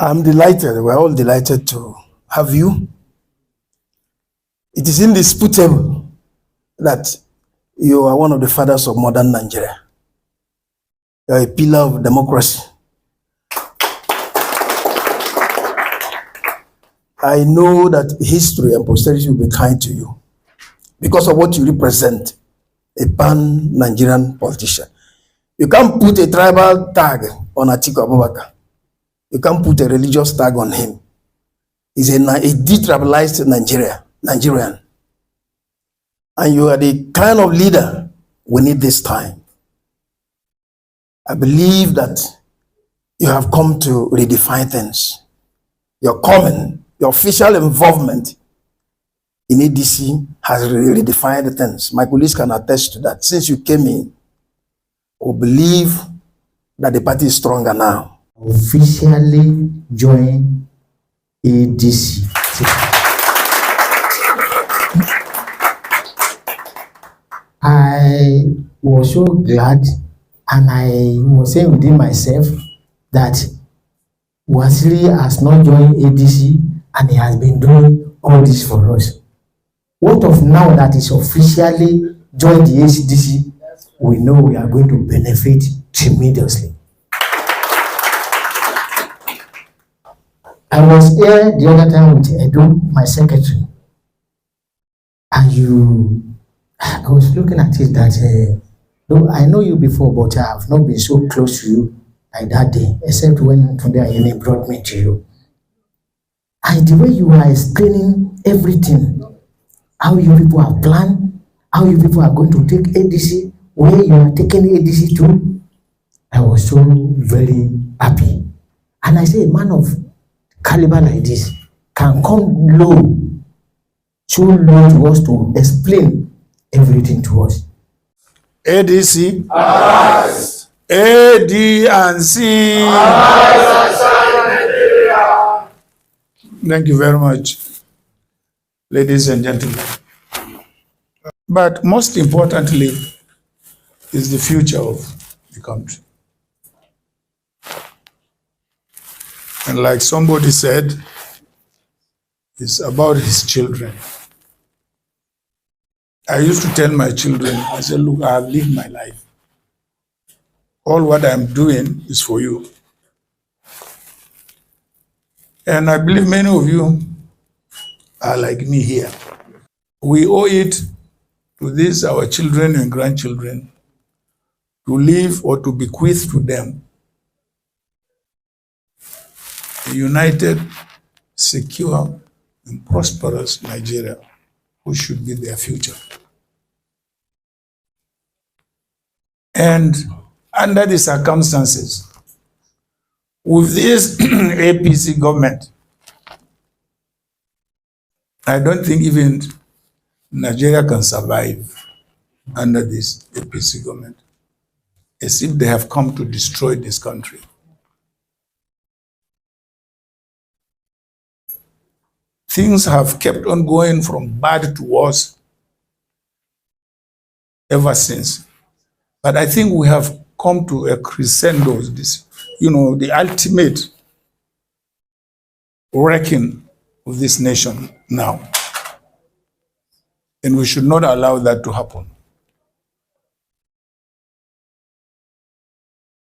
I'm delighted. We're all delighted to have you. It is indisputable that you are one of the fathers of modern Nigeria. You are a pillar of democracy. I know that history and posterity will be kind to you because of what you represent, a pan-Nigerian politician. You can't put a tribal tag on Atiku Abubakar. You can't put a religious tag on him. He's a detribalized Nigerian. And you are the kind of leader we need this time. I believe that you have come to redefine things. Your official involvement in ADC has redefined things. My colleagues can attest to that. Since you came in, we believe that the party is stronger now. Officially join ADC. I was so glad, and I was saying within myself that Wasili has not joined ADC and he has been doing all this for us. What of now that is officially joined the ADC, we know we are going to benefit tremendously. I was here the other time with Edo, my secretary, and I was looking at it that, I know you before, but I have not been so close to you like that day, except when today Ayene brought me to you. And the way you are explaining everything, how you people have planned, how you people are going to take ADC, where you are taking ADC to, I was so very happy. And I say, a man of caliber like this can come low, so low to us to explain everything to us. ADC, arise. ADC, arise. Thank you very much, ladies and gentlemen. But most importantly is the future of the country. And like somebody said, it's about his children. I used to tell my children, I said, look, I have lived my life. All what I'm doing is for you. And I believe many of you are like me here. We owe it to these, our children and grandchildren, to leave or to bequeath to them a united, secure, and prosperous Nigeria, who should be their future. And under the circumstances, with this APC government, I don't think even Nigeria can survive under this APC government, as if they have come to destroy this country. Things have kept on going from bad to worse ever since. But I think we have come to a crescendo, the ultimate wrecking of this nation now. And we should not allow that to happen.